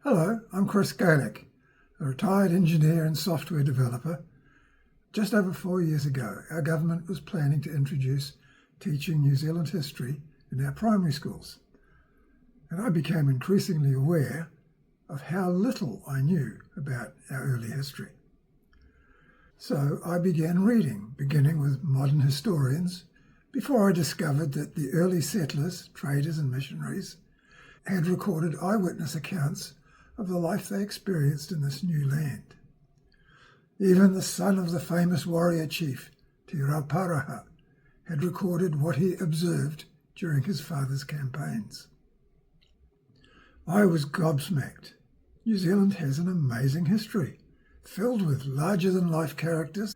Hello, I'm Chris Gaelic, a retired engineer and software developer. Just over 4 years ago, our government was planning to introduce teaching New Zealand history in our primary schools, and I became increasingly aware of how little I knew about our early history. So I began reading, beginning with modern historians, before I discovered that the early settlers, traders and missionaries had recorded eyewitness accounts of the life they experienced in this new land. Even the son of the famous warrior chief, Te Rauparaha, had recorded what he observed during his father's campaigns. I was gobsmacked. New Zealand has an amazing history, filled with larger-than-life characters,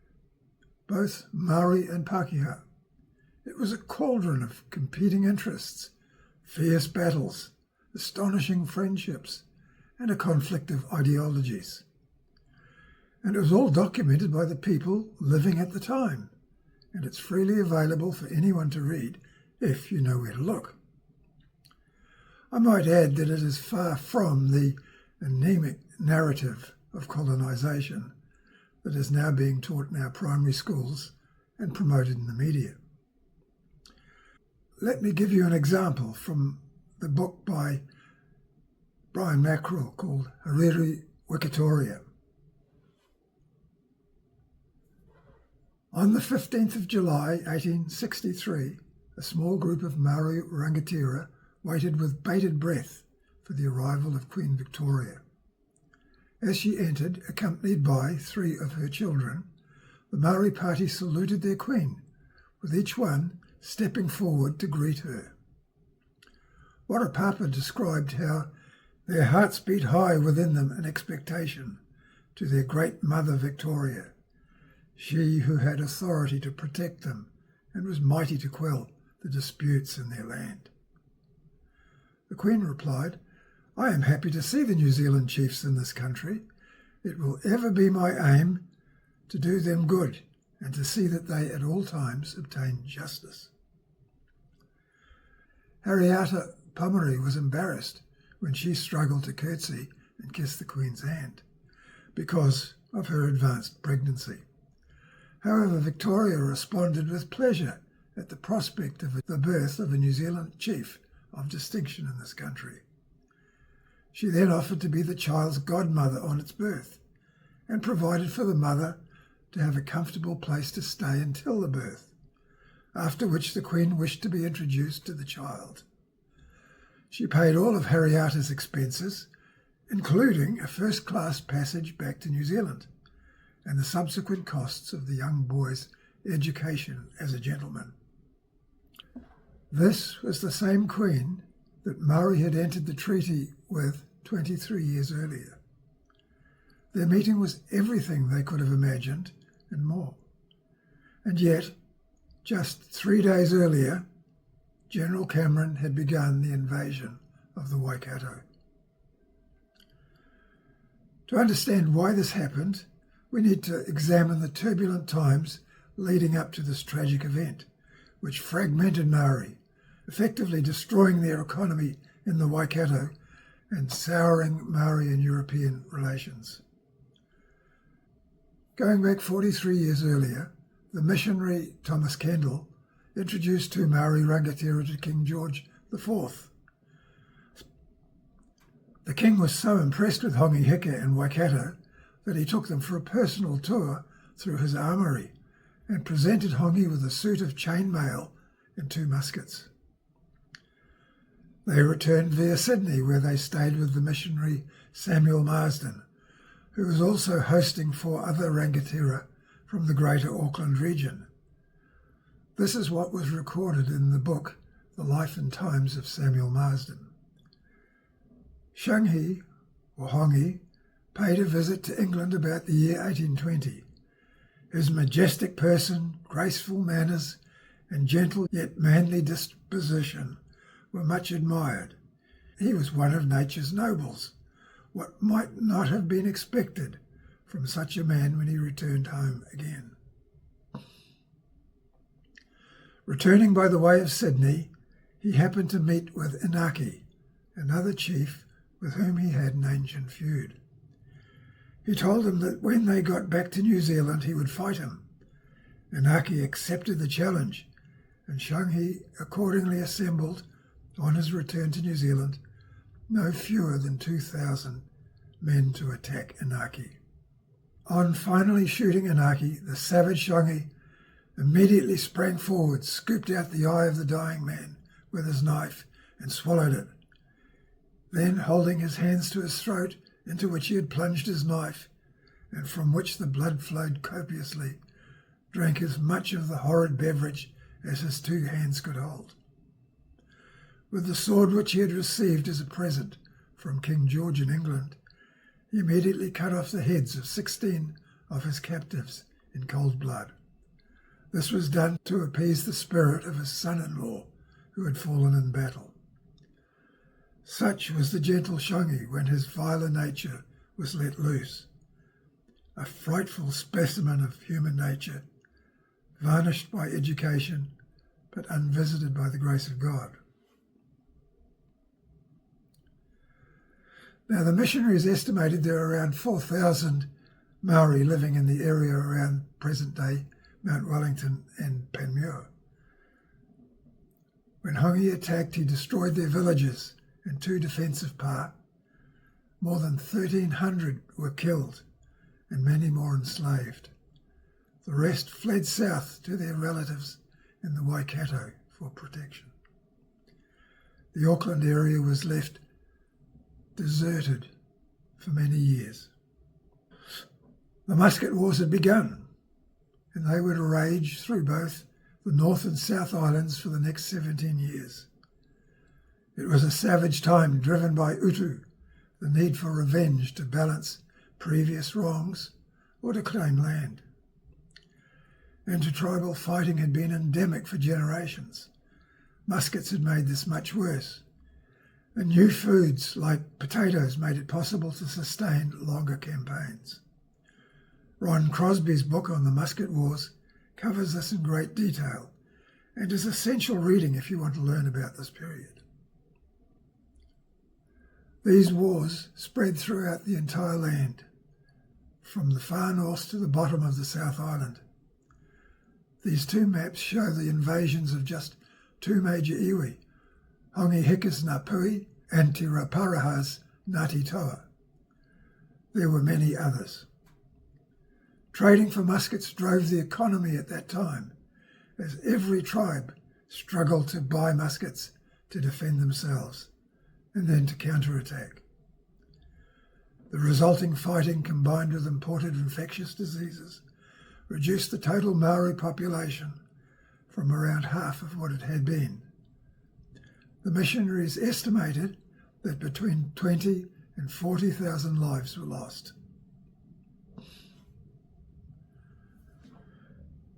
both Maori and Pākehā. It was a cauldron of competing interests, fierce battles, astonishing friendships, and a conflict of ideologies. And it was all documented by the people living at the time, and it's freely available for anyone to read if you know where to look. I might add that it is far from the anemic narrative of colonisation that is now being taught in our primary schools and promoted in the media. Let me give you an example from the book by Brian Mackerel called Haere Wikitoria. On the 15th of July 1863, a small group of Maori rangatira waited with bated breath for the arrival of Queen Victoria. As she entered, accompanied by 3 of her children, the Maori party saluted their queen, with each one stepping forward to greet her. Warapapa described how their hearts beat high within them in expectation to their great mother Victoria, she who had authority to protect them and was mighty to quell the disputes in their land. The Queen replied, "I am happy to see the New Zealand chiefs in this country. It will ever be my aim to do them good and to see that they at all times obtain justice." Harriata Pomeri was embarrassed when she struggled to curtsy and kiss the Queen's hand because of her advanced pregnancy. However, Victoria responded with pleasure at the prospect of the birth of a New Zealand chief of distinction in this country. She then offered to be the child's godmother on its birth and provided for the mother to have a comfortable place to stay until the birth, after which the Queen wished to be introduced to the child. She paid all of Harriata's expenses, including a first-class passage back to New Zealand and the subsequent costs of the young boy's education as a gentleman. This was the same Queen that Maori had entered the treaty with 23 years earlier. Their meeting was everything they could have imagined and more. And yet, just 3 days earlier, General Cameron had begun the invasion of the Waikato. To understand why this happened, we need to examine the turbulent times leading up to this tragic event, which fragmented Maori, effectively destroying their economy in the Waikato and souring Maori and European relations. Going back 43 years earlier, the missionary Thomas Kendall introduced 2 Maori rangatira to King George IV. The king was so impressed with Hongi Hika and Waikato that he took them for a personal tour through his armoury and presented Hongi with a suit of chainmail and 2 muskets. They returned via Sydney, where they stayed with the missionary Samuel Marsden, who was also hosting 4 other rangatira from the Greater Auckland region. This is what was recorded in the book, The Life and Times of Samuel Marsden. Shanghi, or Hongi, paid a visit to England about the year 1820. His majestic person, graceful manners, and gentle yet manly disposition were much admired. He was one of nature's nobles, what might not have been expected from such a man when he returned home again. Returning by the way of Sydney, he happened to meet with Inaki, another chief with whom he had an ancient feud. He told him that when they got back to New Zealand he would fight him. Inaki accepted the challenge, and Shangi accordingly assembled, on his return to New Zealand, no fewer than 2,000 men to attack Inaki. On finally shooting Inaki, the savage Shangi immediately sprang forward, scooped out the eye of the dying man with his knife and swallowed it. Then, holding his hands to his throat, into which he had plunged his knife, and from which the blood flowed copiously, drank as much of the horrid beverage as his two hands could hold. With the sword which he had received as a present from King George in England, he immediately cut off the heads of 16 of his captives in cold blood. This was done to appease the spirit of his son-in-law, who had fallen in battle. Such was the gentle Shangi when his viler nature was let loose, a frightful specimen of human nature, varnished by education, but unvisited by the grace of God. Now, the missionaries estimated there were around 4,000 Maori living in the area around present-day Mount Wellington and Panmure. When Hongi attacked, he destroyed their villages and 2 defensive pa. More than 1,300 were killed and many more enslaved. The rest fled south to their relatives in the Waikato for protection. The Auckland area was left deserted for many years. The musket wars had begun, and they would rage through both the North and South Islands for the next 17 years. It was a savage time driven by utu, the need for revenge to balance previous wrongs or to claim land. Intertribal fighting had been endemic for generations. Muskets had made this much worse, and new foods like potatoes made it possible to sustain longer campaigns. Ron Crosby's book on the Musket Wars covers this in great detail and is essential reading if you want to learn about this period. These wars spread throughout the entire land, from the far north to the bottom of the South Island. These 2 maps show the invasions of just 2 major iwi, Hongi Hika's Ngāpui and Te Raparaha's Ngāti Toa. There were many others. Trading for muskets drove the economy at that time, as every tribe struggled to buy muskets to defend themselves and then to counterattack. The resulting fighting, combined with imported infectious diseases, reduced the total Maori population from around half of what it had been. The missionaries estimated that between 20 and 40,000 lives were lost.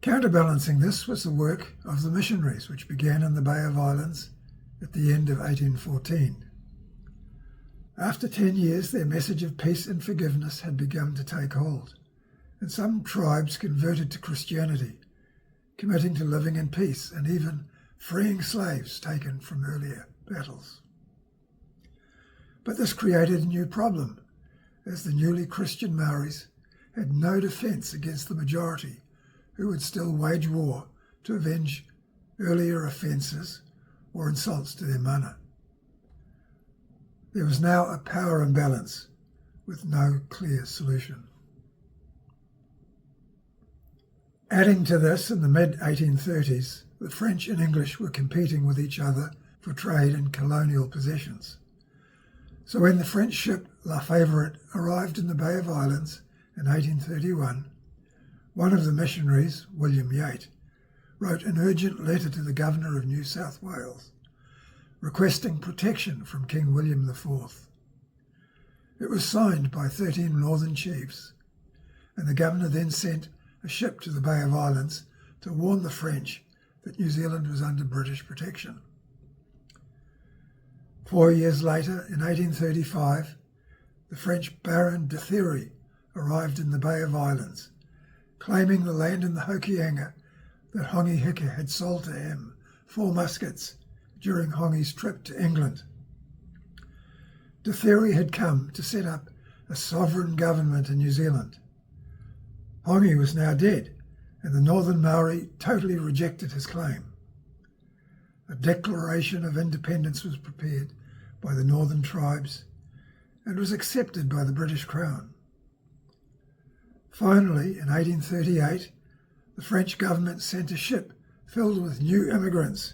Counterbalancing this was the work of the missionaries, which began in the Bay of Islands at the end of 1814. After 10 years, their message of peace and forgiveness had begun to take hold, and some tribes converted to Christianity, committing to living in peace and even freeing slaves taken from earlier battles. But this created a new problem, as the newly Christian Maoris had no defence against the majority, who would still wage war to avenge earlier offences or insults to their mana. There was now a power imbalance with no clear solution. Adding to this, in the mid-1830s, the French and English were competing with each other for trade and colonial possessions. So when the French ship La Favourite arrived in the Bay of Islands in 1831, one of the missionaries, William Yate, wrote an urgent letter to the Governor of New South Wales, requesting protection from King William IV. It was signed by 13 northern chiefs, and the Governor then sent a ship to the Bay of Islands to warn the French that New Zealand was under British protection. 4 years later, in 1835, the French Baron de Thierry arrived in the Bay of Islands, claiming the land in the Hokianga that Hongi Hika had sold to him 4 muskets during Hongi's trip to England. Te Wheri had come to set up a sovereign government in New Zealand. Hongi was now dead, and the Northern Maori totally rejected his claim. A declaration of independence was prepared by the Northern tribes and was accepted by the British Crown. Finally, in 1838, the French government sent a ship filled with new immigrants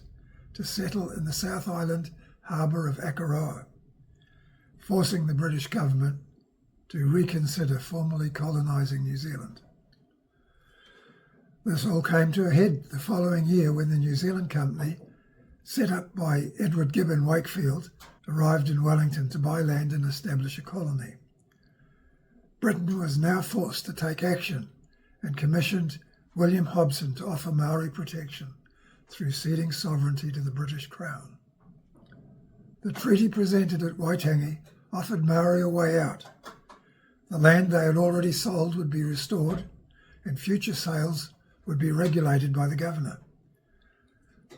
to settle in the South Island harbour of Akaroa, forcing the British government to reconsider formally colonising New Zealand. This all came to a head the following year when the New Zealand Company, set up by Edward Gibbon Wakefield, arrived in Wellington to buy land and establish a colony. Britain was now forced to take action and commissioned William Hobson to offer Maori protection through ceding sovereignty to the British Crown. The treaty presented at Waitangi offered Maori a way out. The land they had already sold would be restored, and future sales would be regulated by the governor.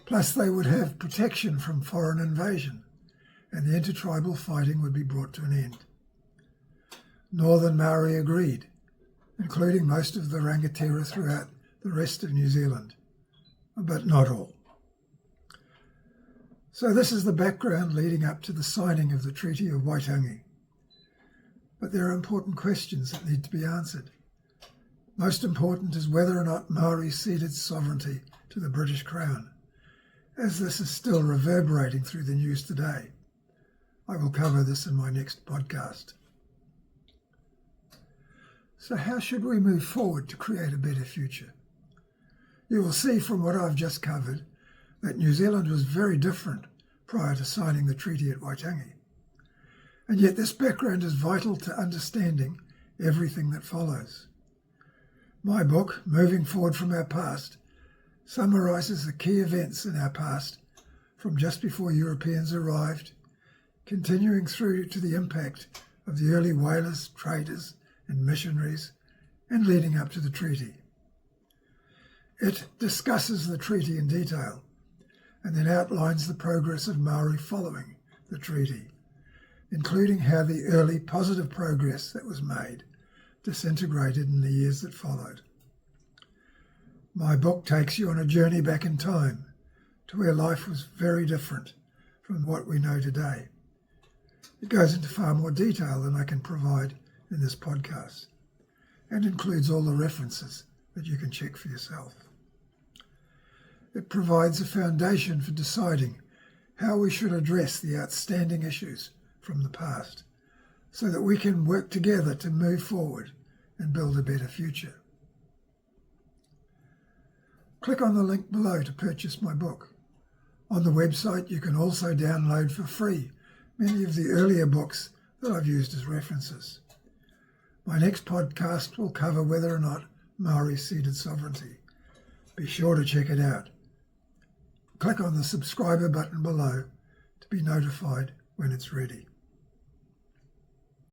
Plus, they would have protection from foreign invasion, and the intertribal fighting would be brought to an end. Northern Maori agreed, including most of the rangatira throughout the rest of New Zealand, but not all. So this is the background leading up to the signing of the Treaty of Waitangi. But there are important questions that need to be answered. Most important is whether or not Maori ceded sovereignty to the British Crown, as this is still reverberating through the news today. I will cover this in my next podcast. So how should we move forward to create a better future? You will see from what I've just covered that New Zealand was very different prior to signing the treaty at Waitangi. And yet this background is vital to understanding everything that follows. My book, Moving Forward from Our Past, summarises the key events in our past from just before Europeans arrived, continuing through to the impact of the early whalers, traders and missionaries, and leading up to the treaty. It discusses the treaty in detail and then outlines the progress of Maori following the treaty, including how the early positive progress that was made disintegrated in the years that followed. My book takes you on a journey back in time to where life was very different from what we know today. It goes into far more detail than I can provide in this podcast and includes all the references that you can check for yourself. It provides a foundation for deciding how we should address the outstanding issues from the past so that we can work together to move forward and build a better future. Click on the link below to purchase my book. On the website, you can also download for free many of the earlier books that I've used as references. My next podcast will cover whether or not Maori ceded sovereignty. Be sure to check it out. Click on the subscriber button below to be notified when it's ready.